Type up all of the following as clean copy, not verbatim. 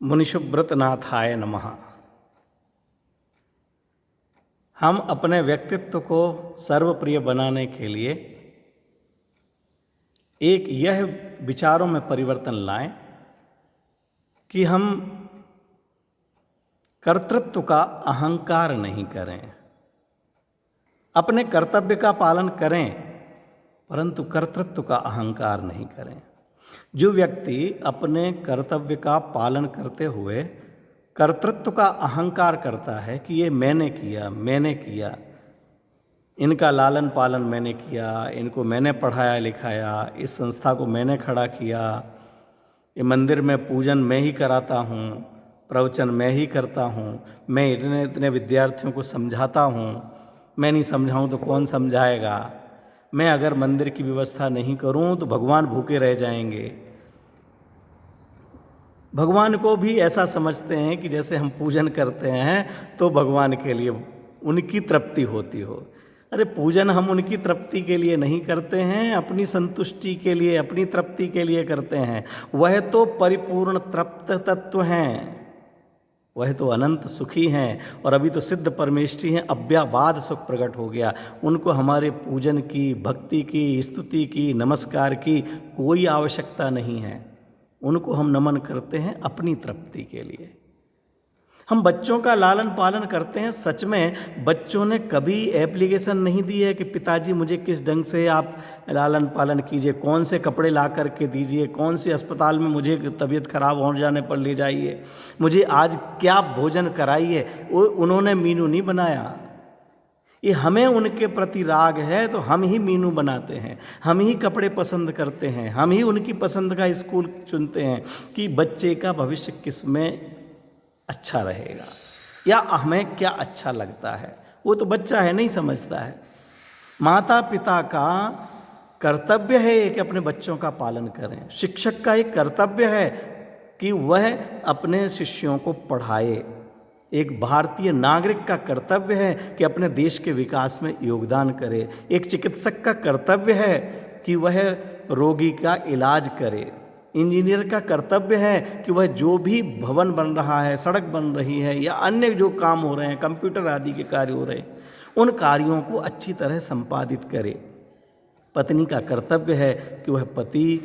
मुनिशुब्रतनाथाय नमः। हम अपने व्यक्तित्व को सर्वप्रिय बनाने के लिए एक यह विचारों में परिवर्तन लाएं कि हम कर्तृत्व का अहंकार नहीं करें। अपने कर्तव्य का पालन करें परंतु कर्तृत्व का अहंकार नहीं करें। जो व्यक्ति अपने कर्तव्य का पालन करते हुए कर्तृत्व का अहंकार करता है कि ये मैंने किया, इनका लालन पालन मैंने किया, इनको मैंने पढ़ाया लिखाया, इस संस्था को मैंने खड़ा किया, ये मंदिर में पूजन मैं ही कराता हूँ, प्रवचन मैं ही करता हूँ, मैं इतने इतने विद्यार्थियों को समझाता हूँ, मैं नहीं समझाऊँ तो कौन समझाएगा, मैं अगर मंदिर की व्यवस्था नहीं करूँ तो भगवान भूखे रह जाएंगे। भगवान को भी ऐसा समझते हैं कि जैसे हम पूजन करते हैं तो भगवान के लिए उनकी तृप्ति होती हो। अरे पूजन हम उनकी तृप्ति के लिए नहीं करते हैं, अपनी संतुष्टि के लिए, अपनी तृप्ति के लिए करते हैं। वह तो परिपूर्ण तृप्त तत्व हैं, वह तो अनंत सुखी हैं और अभी तो सिद्ध परमेष्ठी हैं। अव्याबाद सुख प्रकट हो गया। उनको हमारे पूजन की, भक्ति की, स्तुति की, नमस्कार की कोई आवश्यकता नहीं है। उनको हम नमन करते हैं अपनी तृप्ति के लिए। हम बच्चों का लालन पालन करते हैं। सच में बच्चों ने कभी एप्लीकेशन नहीं दी है कि पिताजी मुझे किस ढंग से आप लालन पालन कीजिए, कौन से कपड़े ला कर के दीजिए, कौन से अस्पताल में मुझे तबीयत खराब हो जाने पर ले जाइए, मुझे आज क्या भोजन कराइए। वो उन्होंने मीनू नहीं बनाया। ये हमें उनके प्रति राग है तो हम ही मीनू बनाते हैं, हम ही कपड़े पसंद करते हैं, हम ही उनकी पसंद का स्कूल चुनते हैं कि बच्चे का भविष्य किस में अच्छा रहेगा या हमें क्या अच्छा लगता है। वो तो बच्चा है, नहीं समझता है। माता पिता का कर्तव्य है कि अपने बच्चों का पालन करें। शिक्षक का एक कर्तव्य है कि वह अपने शिष्यों को पढ़ाए। एक भारतीय नागरिक का कर्तव्य है कि अपने देश के विकास में योगदान करे। एक चिकित्सक का कर्तव्य है कि वह रोगी का इलाज करे। इंजीनियर का कर्तव्य है कि वह जो भी भवन बन रहा है, सड़क बन रही है या अन्य जो काम हो रहे हैं, कंप्यूटर आदि के कार्य हो रहे हैं, उन कार्यों को अच्छी तरह संपादित करे। पत्नी का कर्तव्य है कि वह पति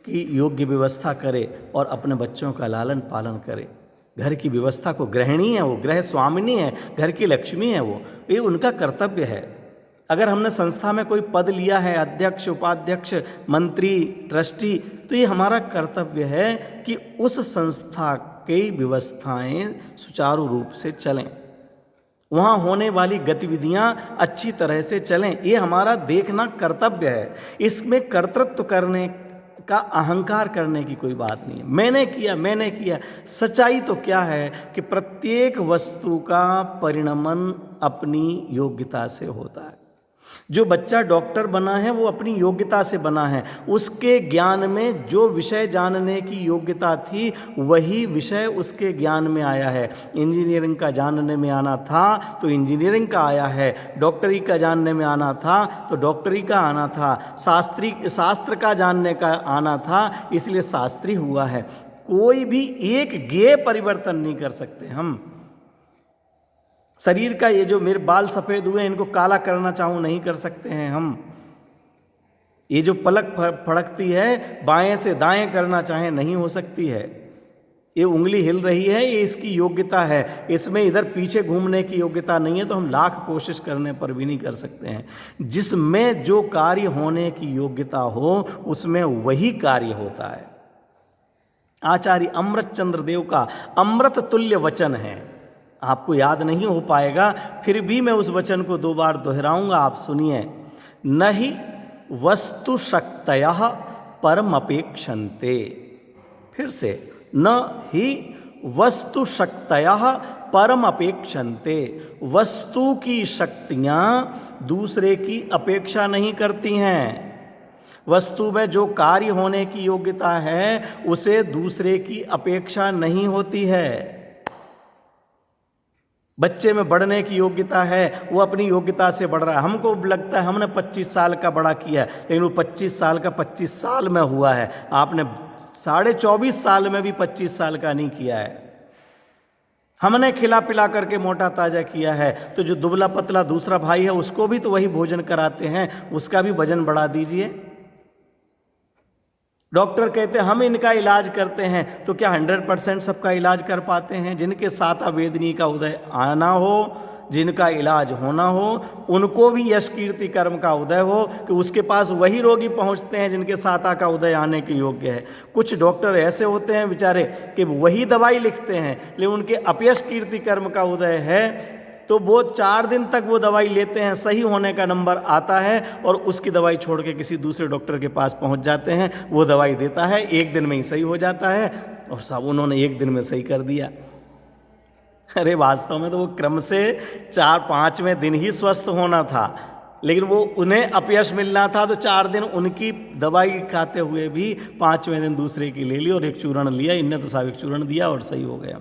की योग्य व्यवस्था करे और अपने बच्चों का लालन पालन करे। घर की व्यवस्था को गृहिणी है, वो गृह स्वामिनी है, घर की लक्ष्मी है, वो ये उनका कर्तव्य है। अगर हमने संस्था में कोई पद लिया है, अध्यक्ष, उपाध्यक्ष, मंत्री, ट्रस्टी, तो ये हमारा कर्तव्य है कि उस संस्था की व्यवस्थाएं सुचारू रूप से चलें, वहाँ होने वाली गतिविधियाँ अच्छी तरह से चलें। ये हमारा देखना कर्तव्य है। इसमें कर्तृत्व करने का अहंकार करने की कोई बात नहीं है। मैंने किया। सच्चाई तो क्या है कि प्रत्येक वस्तु का परिणमन अपनी योग्यता से होता है। जो बच्चा डॉक्टर बना है वो अपनी योग्यता से बना है। उसके ज्ञान में जो विषय जानने की योग्यता थी वही विषय उसके ज्ञान में आया है। इंजीनियरिंग का जानने में आना था तो इंजीनियरिंग का आया है, डॉक्टरी का जानने में आना था तो डॉक्टरी का आना था, शास्त्र का जानने का आना था इसलिए शास्त्री हुआ है। कोई भी एक गेय परिवर्तन नहीं कर सकते हम। शरीर का ये जो मेरे बाल सफ़ेद हुए इनको काला करना चाहूँ नहीं कर सकते हैं हम। ये जो पलक फड़कती है बाएं से दाएं करना चाहें नहीं हो सकती है। ये उंगली हिल रही है ये इसकी योग्यता है, इसमें इधर पीछे घूमने की योग्यता नहीं है तो हम लाख कोशिश करने पर भी नहीं कर सकते हैं। जिसमें जो कार्य होने की योग्यता हो उसमें वही कार्य होता है। आचार्य अमृत चंद्र देव का अमृत तुल्य वचन है, आपको याद नहीं हो पाएगा फिर भी मैं उस वचन को 2 बार दोहराऊंगा, आप सुनिए। न ही वस्तु शक्तयः परमपेक्षन्ते। फिर से, न ही वस्तु शक्तयः परमपेक्षन्ते। वस्तु की शक्तियाँ दूसरे की अपेक्षा नहीं करती हैं। वस्तु में जो कार्य होने की योग्यता है उसे दूसरे की अपेक्षा नहीं होती है। बच्चे में बढ़ने की योग्यता है, वो अपनी योग्यता से बढ़ रहा है। हमको लगता है हमने 25 साल का बड़ा किया है, लेकिन वो 25 साल का 25 साल में हुआ है। आपने 24.5 साल में भी 25 साल का नहीं किया है। हमने खिला पिला करके मोटा ताजा किया है, तो जो दुबला पतला दूसरा भाई है उसको भी तो वही भोजन कराते हैं, उसका भी वजन बढ़ा दीजिए। डॉक्टर कहते हैं हम इनका इलाज करते हैं, तो क्या 100% सबका इलाज कर पाते हैं? जिनके साता वेदनी का उदय आना हो, जिनका इलाज होना हो, उनको भी यश कीर्ति कर्म का उदय हो कि उसके पास वही रोगी पहुंचते हैं जिनके साता का उदय आने के योग्य है। कुछ डॉक्टर ऐसे होते हैं बेचारे कि वही दवाई लिखते हैं, लेकिन उनके अपयश कीर्ति कर्म का उदय है तो वो 4 दिन तक वो दवाई लेते हैं, सही होने का नंबर आता है और उसकी दवाई छोड़ के किसी दूसरे डॉक्टर के पास पहुंच जाते हैं। वो दवाई देता है, 1 दिन में ही सही हो जाता है और सब उन्होंने 1 दिन में सही कर दिया। अरे वास्तव में तो वो क्रम से 4-5वें दिन ही स्वस्थ होना था, लेकिन वो उन्हें अपयश मिलना था, तो 4 दिन उनकी दवाई खाते हुए भी 5वें दिन दूसरे की ले ली और एक चूर्ण लिया। इनने तो साहब एक चूर्ण दिया और सही हो गया।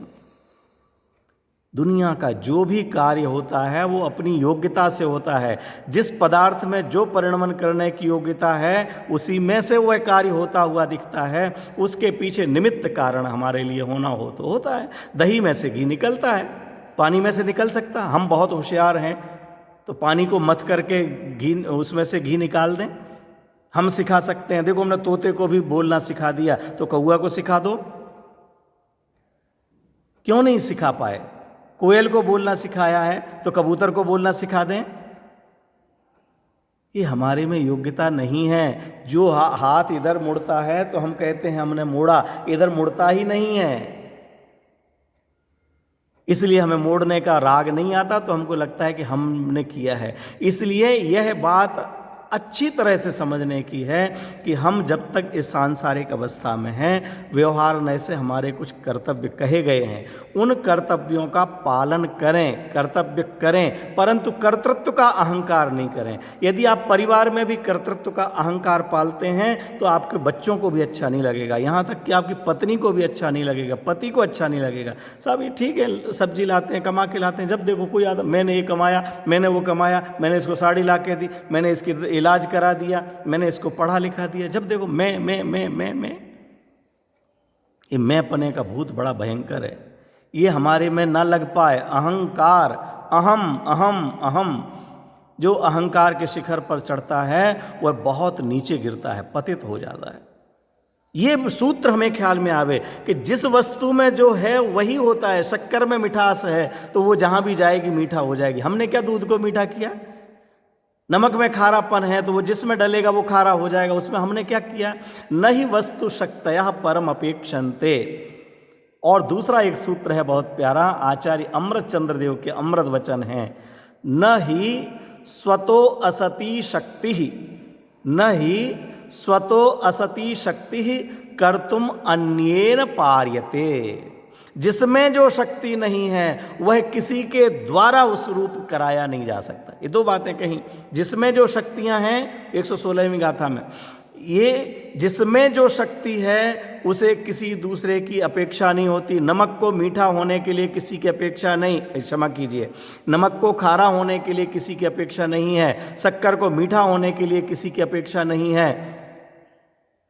दुनिया का जो भी कार्य होता है वो अपनी योग्यता से होता है। जिस पदार्थ में जो परिणमन करने की योग्यता है उसी में से वह कार्य होता हुआ दिखता है। उसके पीछे निमित्त कारण हमारे लिए होना हो तो होता है। दही में से घी निकलता है, पानी में से निकल सकता। हम बहुत होशियार हैं तो पानी को मथ करके घी, उसमें से घी निकाल दें। हम सिखा सकते हैं। देखो हमने तोते को भी बोलना सिखा दिया, तो कौआ को सिखा दो, क्यों नहीं सिखा पाए? कोयल को बोलना सिखाया है तो कबूतर को बोलना सिखा दें। ये हमारे में योग्यता नहीं है। जो हाथ इधर मुड़ता है तो हम कहते हैं हमने मोड़ा, इधर मुड़ता ही नहीं है, इसलिए हमें मोड़ने का राग नहीं आता, तो हमको लगता है कि हमने किया है। इसलिए यह बात अच्छी तरह से समझने की है कि हम जब तक इस सांसारिक अवस्था में हैं, व्यवहार नए से हमारे कुछ कर्तव्य कहे गए हैं, उन कर्तव्यों का पालन करें, कर्तव्य करें, परंतु कर्तृत्व का अहंकार नहीं करें। यदि आप परिवार में भी कर्तृत्व का अहंकार पालते हैं तो आपके बच्चों को भी अच्छा नहीं लगेगा, यहाँ तक कि आपकी पत्नी को भी अच्छा नहीं लगेगा, पति को अच्छा नहीं लगेगा। साहब ये ठीक है, सब्जी लाते हैं, कमा के लाते हैं, जब देखो कोई आता, मैंने ये कमाया, मैंने वो कमाया, मैंने इसको साड़ी ला के दी, मैंने इसकी इलाज करा दिया, मैंने इसको पढ़ा लिखा दिया, जब देखो मैं। ये मैंपने का भूत बड़ा भयंकर है। ये हमारे में ना लग पाए। अहंकार, अहम अहम अहम, जो अहंकार के शिखर पर चढ़ता है वह बहुत नीचे गिरता है, पतित हो जाता है। ये सूत्र हमें ख्याल में आवे कि जिस वस्तु में जो है वही होता है। शक्कर में मिठास है तो वो जहां भी जाएगी मीठा हो जाएगी। हमने क्या दूध को मीठा किया? नमक में खारापन है तो वो जिसमें डलेगा वो खारा हो जाएगा। उसमें हमने क्या किया? न ही वस्तु शक्तयः परम अपेक्षन्ते। और दूसरा एक सूत्र है बहुत प्यारा, आचार्य अमृत चंद्र देव के अमृत वचन हैं, न ही स्वतो असति शक्ति, न ही स्वतो असति शक्ति कर्तुम अन्येन पार्यते। जिसमें जो शक्ति नहीं है वह किसी के द्वारा उस रूप कराया नहीं जा सकता। ये दो बातें कहीं। जिसमें जो शक्तियां हैं 116वीं गाथा में, ये जिसमें जो शक्ति है उसे किसी दूसरे की अपेक्षा नहीं होती। नमक को मीठा होने के लिए किसी की अपेक्षा नहीं, क्षमा कीजिए, नमक को खारा होने के लिए किसी की अपेक्षा नहीं है, शक्कर को मीठा होने के लिए किसी की अपेक्षा नहीं है,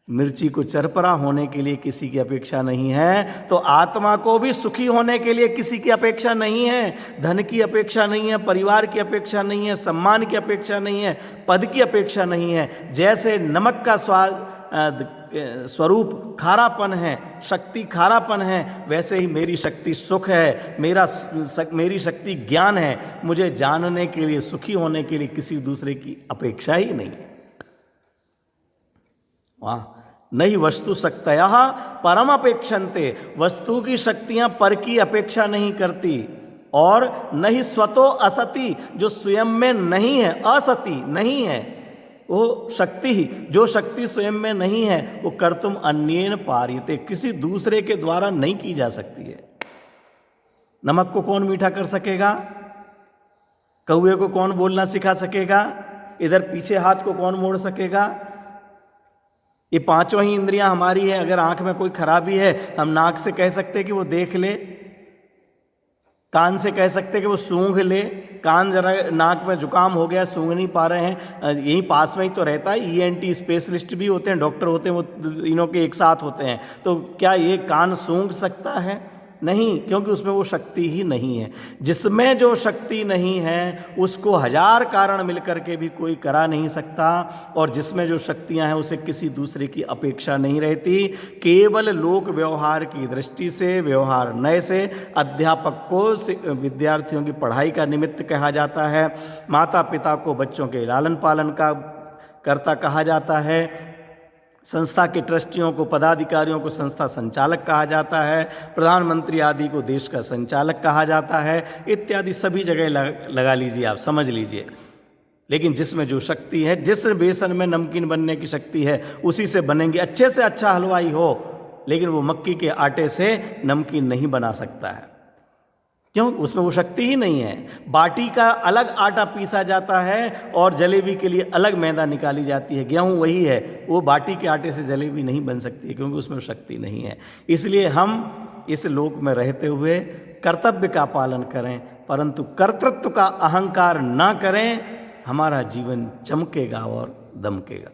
मिर्ची को चरपरा होने के लिए किसी की अपेक्षा नहीं है, तो आत्मा को भी सुखी होने के लिए किसी की अपेक्षा नहीं है। धन की अपेक्षा नहीं है, परिवार की अपेक्षा नहीं है, सम्मान की अपेक्षा नहीं है, पद की अपेक्षा नहीं है। जैसे नमक का स्वरूप खारापन है, शक्ति खारापन है, वैसे ही मेरी शक्ति सुख है, मेरी शक्ति ज्ञान है। मुझे जानने के लिए, सुखी होने के लिए किसी दूसरे की अपेक्षा ही नहीं है। वाह! नहीं वस्तु शक्तयः परम अपेक्षन्ते। वस्तु की शक्तियां पर की अपेक्षा नहीं करती। और नहीं स्वतो असति, जो स्वयं में नहीं है, असति नहीं है, वो शक्ति ही, जो शक्ति स्वयं में नहीं है वो कर्तुम अन्येन पार्यते, किसी दूसरे के द्वारा नहीं की जा सकती है। नमक को कौन मीठा कर सकेगा? कौए को कौन बोलना सिखा सकेगा? इधर पीछे हाथ को कौन मोड़ सकेगा? ये पांचों ही इंद्रियां हमारी है। अगर आंख में कोई खराबी है हम नाक से कह सकते कि वो देख ले, कान से कह सकते हैं कि वो सूंघ ले, कान जरा नाक में जुकाम हो गया, सूंघ नहीं पा रहे हैं, यहीं पास में ही तो रहता है, ईएनटी स्पेशलिस्ट भी होते हैं, डॉक्टर होते हैं, वो इनों के एक साथ होते हैं, तो क्या ये कान सूंघ सकता है? नहीं, क्योंकि उसमें वो शक्ति ही नहीं है। जिसमें जो शक्ति नहीं है उसको हजार कारण मिलकर के भी कोई करा नहीं सकता, और जिसमें जो शक्तियां हैं उसे किसी दूसरे की अपेक्षा नहीं रहती। केवल लोक व्यवहार की दृष्टि से, व्यवहार नय से अध्यापक को विद्यार्थियों की पढ़ाई का निमित्त कहा जाता है, माता पिता को बच्चों के लालन पालन का कर्ता कहा जाता है, संस्था के ट्रस्टियों को, पदाधिकारियों को संस्था संचालक कहा जाता है, प्रधानमंत्री आदि को देश का संचालक कहा जाता है, इत्यादि सभी जगह लगा लीजिए, आप समझ लीजिए। लेकिन जिसमें जो शक्ति है, जिस बेसन में नमकीन बनने की शक्ति है उसी से बनेंगे। अच्छे से अच्छा हलवाई हो लेकिन वो मक्की के आटे से नमकीन नहीं बना सकता है। क्यों? उसमें वो शक्ति ही नहीं है। बाटी का अलग आटा पीसा जाता है और जलेबी के लिए अलग मैदा निकाली जाती है। गेहूँ वही है, वो बाटी के आटे से जलेबी नहीं बन सकती है, क्योंकि उसमें शक्ति नहीं है। इसलिए हम इस लोक में रहते हुए कर्तव्य का पालन करें, परंतु कर्तृत्व का अहंकार ना करें, हमारा जीवन चमकेगा और दमकेगा।